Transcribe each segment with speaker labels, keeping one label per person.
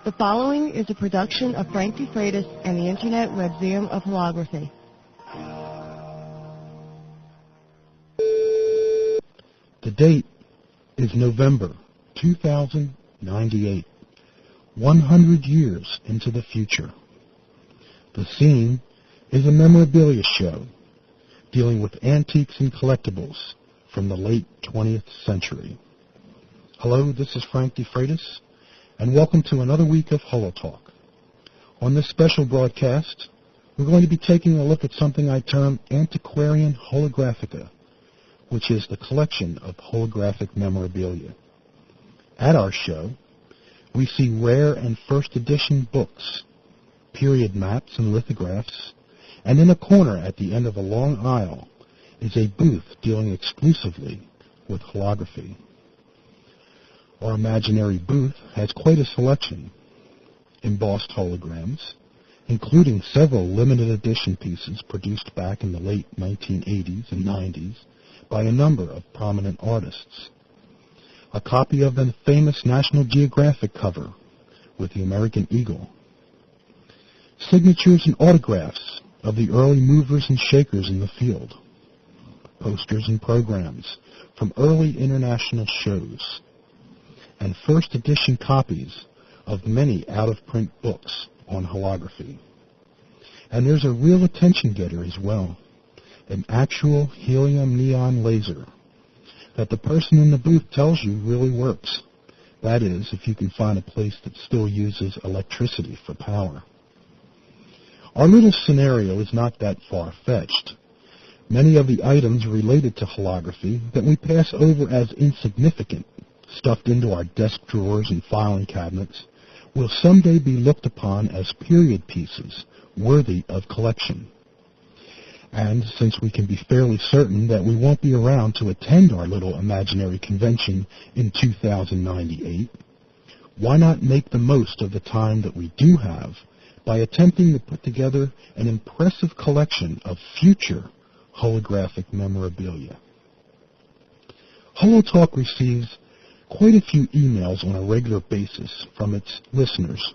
Speaker 1: The following is a production of Frank DeFreitas and the Internet Webmuseum of Holography.
Speaker 2: The date is November 2098, 100 years into the future. The scene is a memorabilia show dealing with antiques and collectibles from the late 20th century. Hello, this is Frank DeFreitas, and welcome to another week of HoloTalk. On this special broadcast, we're going to be taking a look at something I term Antiquarian Holographica, which is the collection of holographic memorabilia. At our show, we see rare and first edition books, period maps and lithographs, and in a corner at the end of a long aisle is a booth dealing exclusively with holography. Our imaginary booth has quite a selection: embossed holograms, including several limited edition pieces produced back in the late 1980s and 90s by a number of prominent artists. A copy of the famous National Geographic cover with the American eagle. Signatures and autographs of the early movers and shakers in the field. Posters and programs from early international shows. And first edition copies of many out-of-print books on holography. And there's a real attention getter as well. An actual helium neon laser that the person in the booth tells you really works. That is, if you can find a place that still uses electricity for power. Our little scenario is not that far-fetched. Many of the items related to holography that we pass over as insignificant, stuffed into our desk drawers and filing cabinets, will someday be looked upon as period pieces worthy of collection. And since we can be fairly certain that we won't be around to attend our little imaginary convention in 2098, why not make the most of the time that we do have by attempting to put together an impressive collection of future holographic memorabilia? HoloTalk receives quite a few emails on a regular basis from its listeners,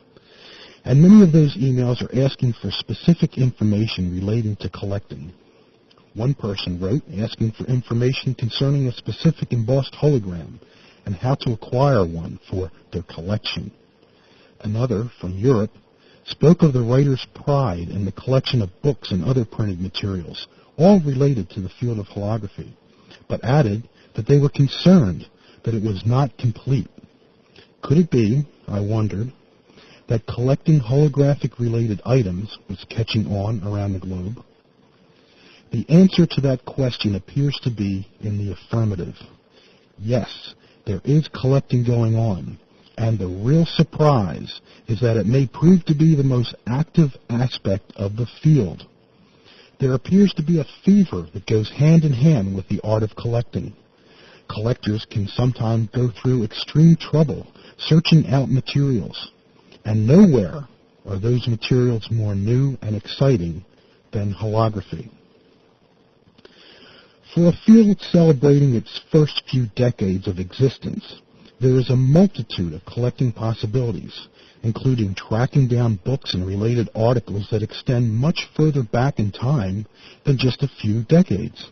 Speaker 2: and many of those emails are asking for specific information relating to collecting. One person wrote asking for information concerning a specific embossed hologram and how to acquire one for their collection. Another, from Europe, spoke of the writer's pride in the collection of books and other printed materials, all related to the field of holography, but added that they were concerned that it was not complete. Could it be, I wondered, that collecting holographic-related items was catching on around the globe? The answer to that question appears to be in the affirmative. Yes, there is collecting going on, and the real surprise is that it may prove to be the most active aspect of the field. There appears to be a fever that goes hand in hand with the art of collecting. Collectors can sometimes go through extreme trouble searching out materials, and nowhere are those materials more new and exciting than holography. For a field celebrating its first few decades of existence, there is a multitude of collecting possibilities, including tracking down books and related articles that extend much further back in time than just a few decades.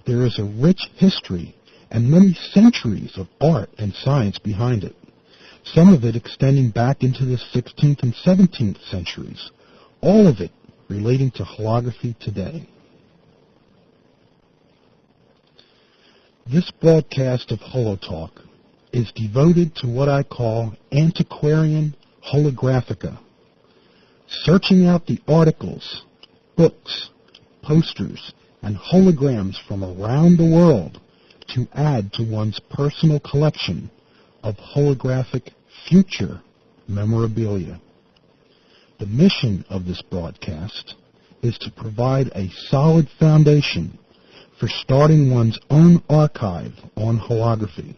Speaker 2: There is a rich history and many centuries of art and science behind it, some of it extending back into the 16th and 17th centuries, all of it relating to holography today. This broadcast of HoloTalk is devoted to what I call Antiquarian Holographica, searching out the articles, books, posters, and holograms from around the world to add to one's personal collection of holographic future memorabilia. The mission of this broadcast is to provide a solid foundation for starting one's own archive on holography,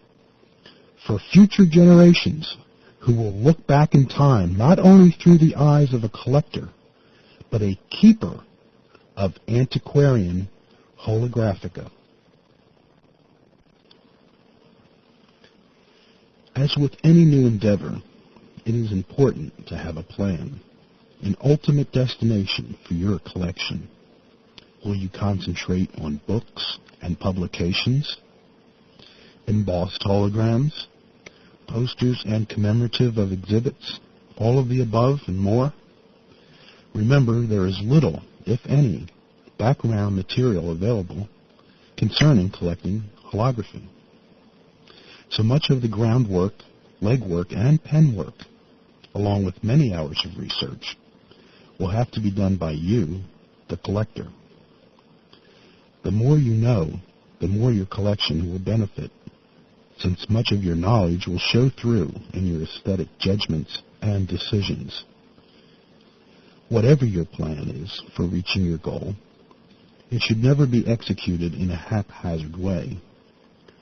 Speaker 2: for future generations who will look back in time not only through the eyes of a collector, but a keeper of Antiquarian Holographica. As with any new endeavor, it is important to have a plan, an ultimate destination for your collection. Will you concentrate on books and publications, embossed holograms, posters and commemorative of exhibits, all of the above and more? Remember, there is little, if any, background material available concerning collecting holography. So much of the groundwork, legwork, and pen work, along with many hours of research, will have to be done by you, the collector. The more you know, the more your collection will benefit, since much of your knowledge will show through in your aesthetic judgments and decisions. Whatever your plan is for reaching your goal, it should never be executed in a haphazard way.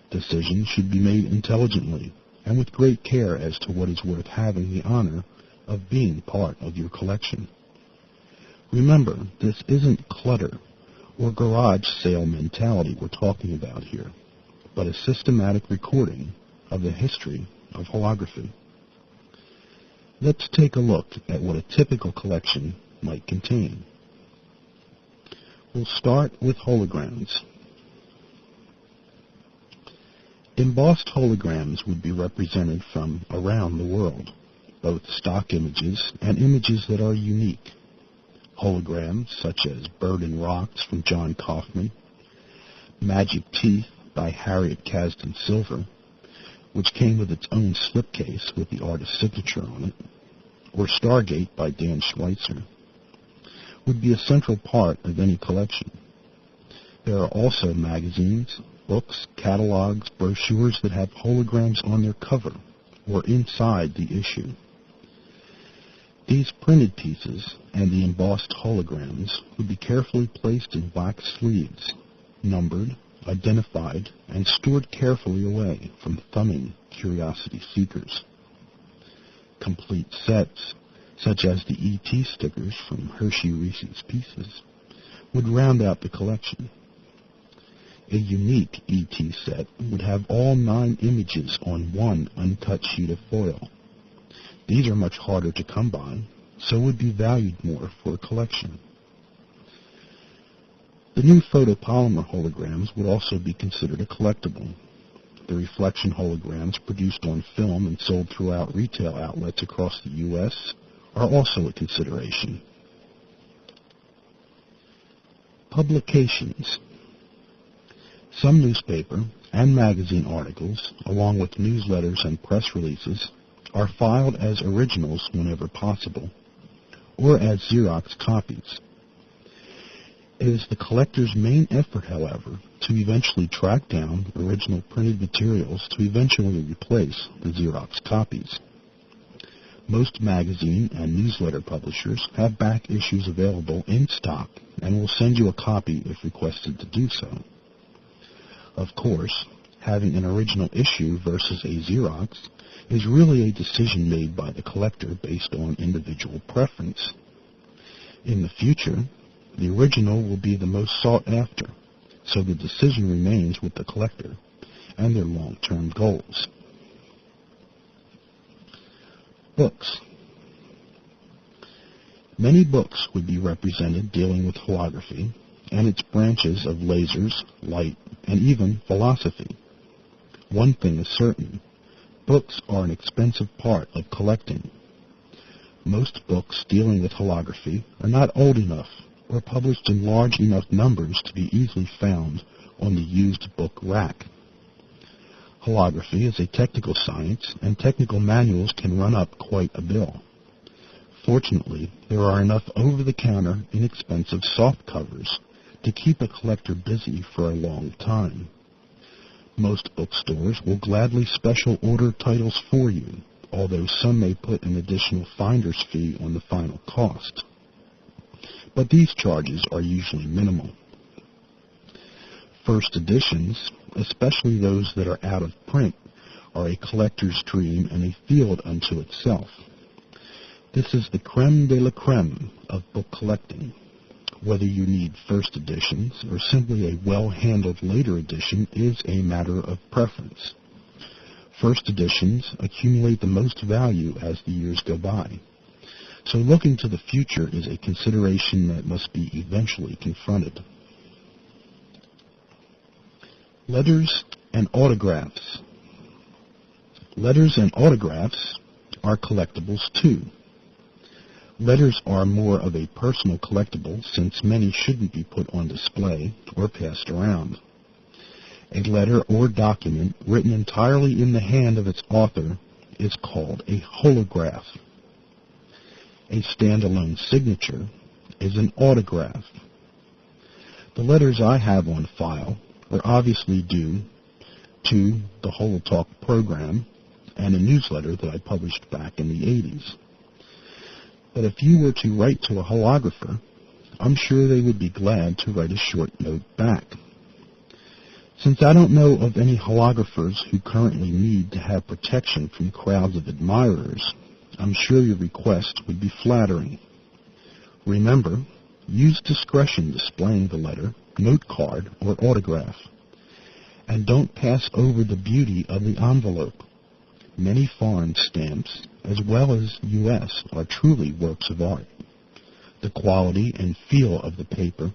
Speaker 2: Decisions should be made intelligently and with great care as to what is worth having the honor of being part of your collection. Remember, this isn't clutter or garage sale mentality we're talking about here, but a systematic recording of the history of holography. Let's take a look at what a typical collection might contain. We'll start with holograms. Embossed holograms would be represented from around the world, both stock images and images that are unique. Holograms such as Bird and Rocks from John Kaufman, Magic Teeth by Harriet Kasdan Silver, which came with its own slipcase with the artist's signature on it, or Stargate by Dan Schweitzer, would be a central part of any collection. There are also magazines, books, catalogs, brochures that have holograms on their cover or inside the issue. These printed pieces and the embossed holograms would be carefully placed in wax sleeves, numbered, identified, and stored carefully away from thumbing curiosity seekers. Complete sets, such as the E.T. stickers from Hershey Reese's Pieces, would round out the collection. A unique E.T. set would have all 9 images on one uncut sheet of foil. These are much harder to come by, so would be valued more for a collection. The new photopolymer holograms would also be considered a collectible. The reflection holograms produced on film and sold throughout retail outlets across the U.S. are also a consideration. Publications. Some newspaper and magazine articles, along with newsletters and press releases, are filed as originals whenever possible, or as Xerox copies. It is the collector's main effort, however, to eventually track down original printed materials to eventually replace the Xerox copies. Most magazine and newsletter publishers have back issues available in stock and will send you a copy if requested to do so. Of course, having an original issue versus a Xerox is really a decision made by the collector based on individual preference. In the future, the original will be the most sought after, so the decision remains with the collector and their long-term goals. Books. Many books would be represented dealing with holography and its branches of lasers, light, and even philosophy. One thing is certain: books are an expensive part of collecting. Most books dealing with holography are not old enough or published in large enough numbers to be easily found on the used book rack. Holography is a technical science, and technical manuals can run up quite a bill. Fortunately, there are enough over-the-counter, inexpensive soft covers to keep a collector busy for a long time. Most bookstores will gladly special order titles for you, although some may put an additional finder's fee on the final cost. But these charges are usually minimal. First editions, especially those that are out of print, are a collector's dream and a field unto itself. This is the creme de la creme of book collecting. Whether you need first editions or simply a well-handled later edition is a matter of preference. First editions accumulate the most value as the years go by. So looking to the future is a consideration that must be eventually confronted. Letters and autographs. Letters and autographs are collectibles too. Letters are more of a personal collectible since many shouldn't be put on display or passed around. A letter or document written entirely in the hand of its author is called a holograph. A standalone signature is an autograph. The letters I have on file are obviously due to the HoloTalk program and a newsletter that I published back in the 80s. But if you were to write to a holographer, I'm sure they would be glad to write a short note back. Since I don't know of any holographers who currently need to have protection from crowds of admirers, I'm sure your request would be flattering. Remember, use discretion displaying the letter, note card, or autograph. And don't pass over the beauty of the envelope. Many foreign stamps, as well as U.S., are truly works of art. The quality and feel of the paper,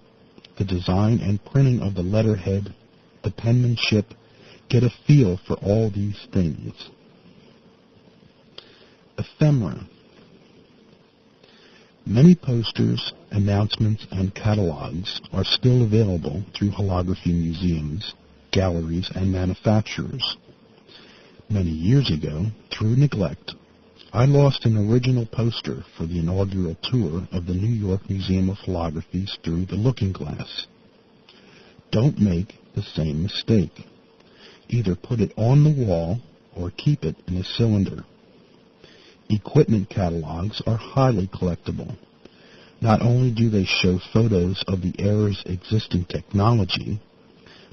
Speaker 2: the design and printing of the letterhead, the penmanship, get a feel for all these things. Ephemera. Many posters, announcements, and catalogs are still available through holography museums, galleries, and manufacturers. Many years ago, through neglect, I lost an original poster for the inaugural tour of the New York Museum of Holography's Through the Looking Glass. Don't make the same mistake. Either put it on the wall or keep it in a cylinder. Equipment catalogs are highly collectible. Not only do they show photos of the era's existing technology,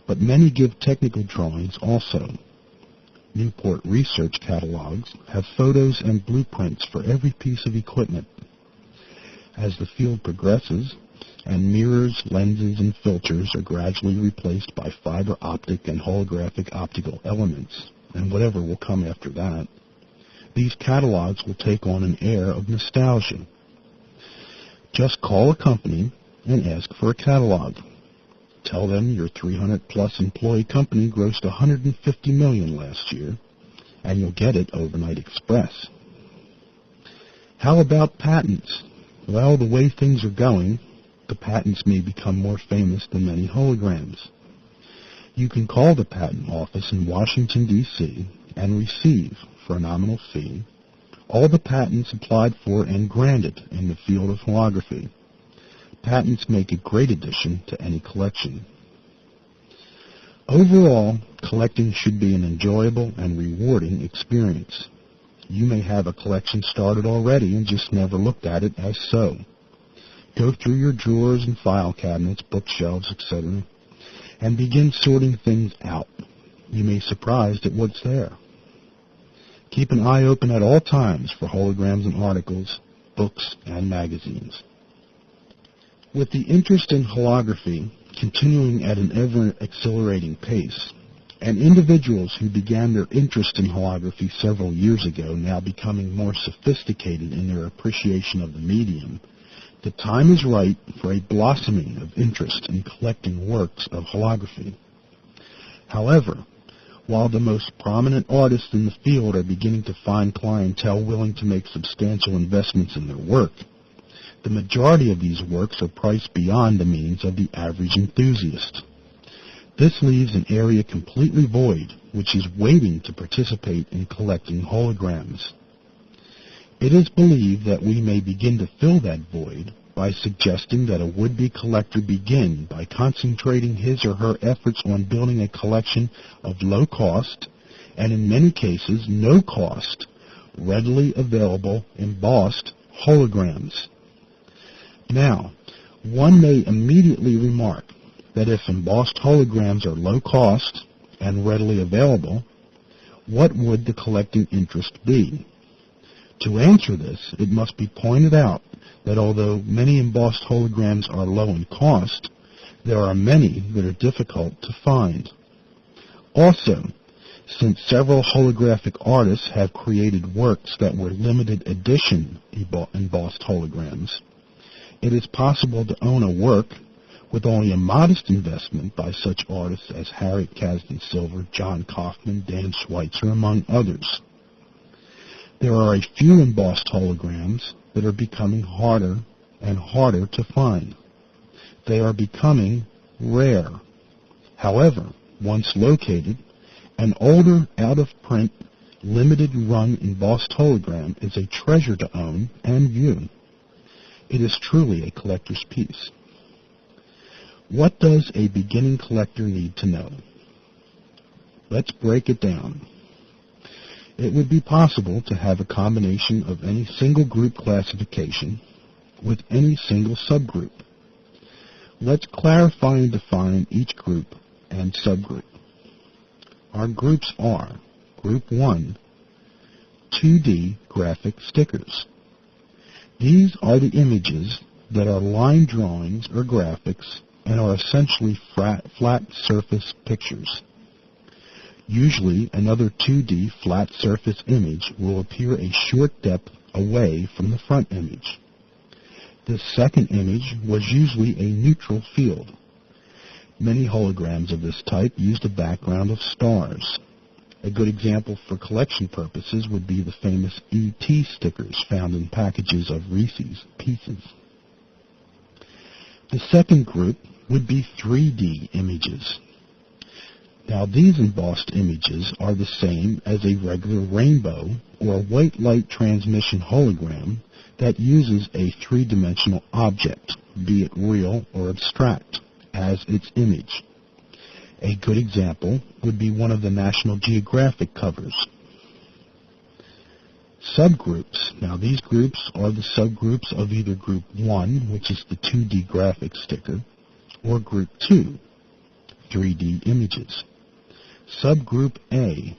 Speaker 2: but many give technical drawings also. Newport Research catalogs have photos and blueprints for every piece of equipment. As the field progresses, and mirrors, lenses, and filters are gradually replaced by fiber optic and holographic optical elements, and whatever will come after that, these catalogs will take on an air of nostalgia. Just call a company and ask for a catalog. Tell them your 300-plus employee company grossed $150 million last year, and you'll get it overnight express. How about patents? Well, the way things are going, the patents may become more famous than many holograms. You can call the patent office in Washington, D.C., and receive, for a nominal fee, all the patents applied for and granted in the field of holography. Patents make a great addition to any collection. Overall, collecting should be an enjoyable and rewarding experience. You may have a collection started already and just never looked at it as so. Go through your drawers and file cabinets, bookshelves, etc., and begin sorting things out. You may be surprised at what's there. Keep an eye open at all times for holograms and articles, books, and magazines. With the interest in holography continuing at an ever-accelerating pace, and individuals who began their interest in holography several years ago now becoming more sophisticated in their appreciation of the medium, the time is right for a blossoming of interest in collecting works of holography. However, while the most prominent artists in the field are beginning to find clientele willing to make substantial investments in their work, the majority of these works are priced beyond the means of the average enthusiast. This leaves an area completely void, which is waiting to participate in collecting holograms. It is believed that we may begin to fill that void by suggesting that a would-be collector begin by concentrating his or her efforts on building a collection of low-cost, and in many cases no-cost, readily available embossed holograms. Now, one may immediately remark that if embossed holograms are low cost and readily available, what would the collecting interest be? To answer this, it must be pointed out that although many embossed holograms are low in cost, there are many that are difficult to find. Also, Since several holographic artists have created works that were limited edition embossed holograms, it is possible to own a work with only a modest investment by such artists as Harriet Kasdan Silver, John Kaufman, Dan Schweitzer, among others. There are a few embossed holograms that are becoming harder and harder to find. They are becoming rare. However, once located, an older, out-of-print, limited-run embossed hologram is a treasure to own and view. It is truly a collector's piece. What does a beginning collector need to know? Let's break it down. It would be possible to have a combination of any single group classification with any single subgroup. Let's clarify and define each group and subgroup. Our groups are: Group 1, 2D graphic stickers. These are the images that are line drawings or graphics and are essentially flat surface pictures. Usually, another 2D flat surface image will appear a short depth away from the front image. This second image was usually a neutral field. Many holograms of this type used a background of stars. A good example for collection purposes would be the famous E.T. stickers found in packages of Reese's Pieces. The second group would be 3D images. Now, these embossed images are the same as a regular rainbow or white light transmission hologram that uses a three-dimensional object, be it real or abstract, as its image. A good example would be one of the National Geographic covers. Subgroups. Now, these groups are the subgroups of either Group 1, which is the 2D graphic sticker, or Group 2, 3D images. Subgroup A,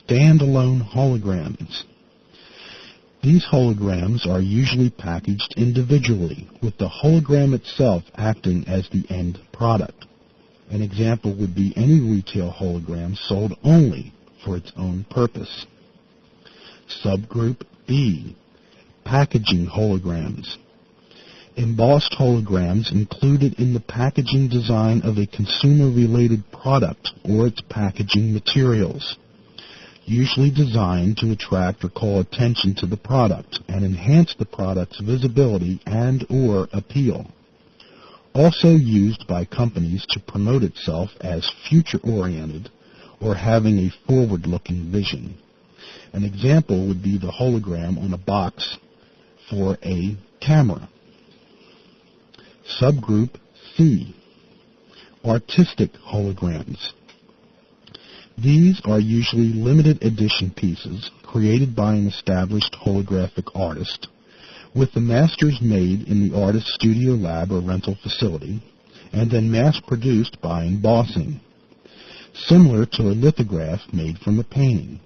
Speaker 2: standalone holograms. These holograms are usually packaged individually, with the hologram itself acting as the end product. An example would be any retail hologram sold only for its own purpose. Subgroup B, packaging holograms. Embossed holograms included in the packaging design of a consumer-related product or its packaging materials, usually designed to attract or call attention to the product and enhance the product's visibility and or appeal. Also used by companies to promote itself as future-oriented or having a forward-looking vision. An example would be the hologram on a box for a camera. Subgroup C, artistic holograms. These are usually limited edition pieces created by an established holographic artist, with the masters made in the artist's studio lab or rental facility, and then mass-produced by embossing, similar to a lithograph made from a painting.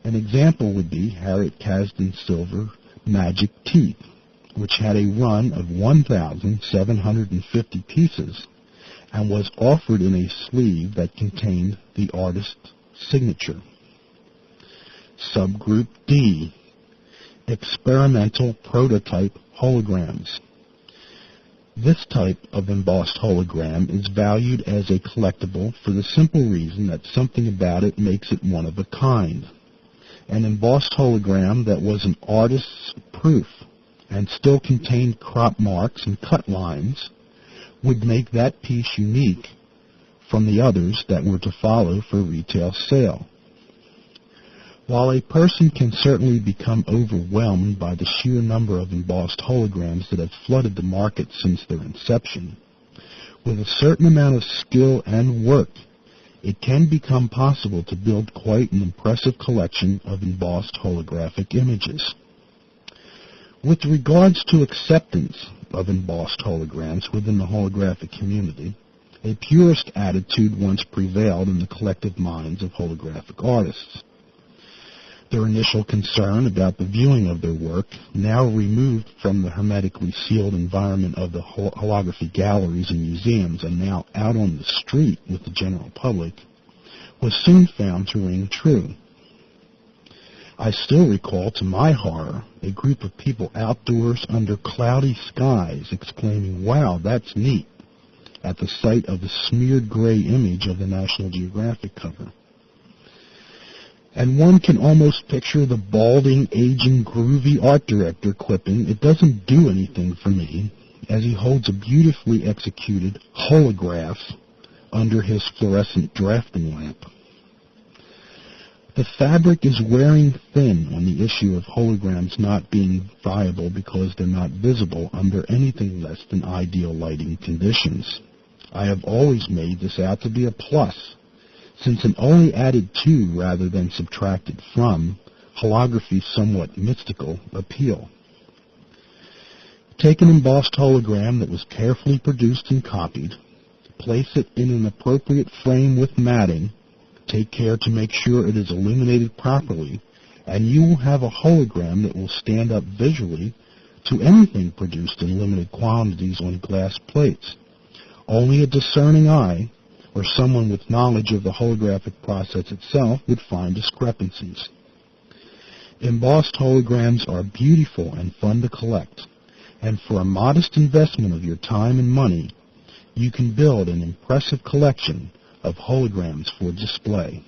Speaker 2: An example would be Harriet Kasdan Silver Magic Teeth, which had a run of 1,750 pieces and was offered in a sleeve that contained the artist's signature. Subgroup D, experimental prototype holograms. This type of embossed hologram is valued as a collectible for the simple reason that something about it makes it one of a kind. An embossed hologram that was an artist's proof and still contained crop marks and cut lines would make that piece unique from the others that were to follow for retail sale. While a person can certainly become overwhelmed by the sheer number of embossed holograms that have flooded the market since their inception, with a certain amount of skill and work, it can become possible to build quite an impressive collection of embossed holographic images. With regards to acceptance of embossed holograms within the holographic community, a purist attitude once prevailed in the collective minds of holographic artists. Their initial concern about the viewing of their work, now removed from the hermetically sealed environment of the holography galleries and museums and now out on the street with the general public, was soon found to ring true. I still recall, to my horror, a group of people outdoors under cloudy skies exclaiming, "Wow, that's neat," at the sight of the smeared gray image of the National Geographic cover. And one can almost picture the balding, aging, groovy art director quipping, "It doesn't do anything for me," as he holds a beautifully executed holograph under his fluorescent drafting lamp. The fabric is wearing thin on the issue of holograms not being viable because they're not visible under anything less than ideal lighting conditions. I have always made this out to be a plus, since it only added to rather than subtracted from holography's somewhat mystical appeal. Take an embossed hologram that was carefully produced and copied, place it in an appropriate frame with matting, take care to make sure it is illuminated properly, and you will have a hologram that will stand up visually to anything produced in limited quantities on glass plates. Only a discerning eye, or someone with knowledge of the holographic process itself, would find discrepancies. Embossed holograms are beautiful and fun to collect, and for a modest investment of your time and money, you can build an impressive collection of holograms for display.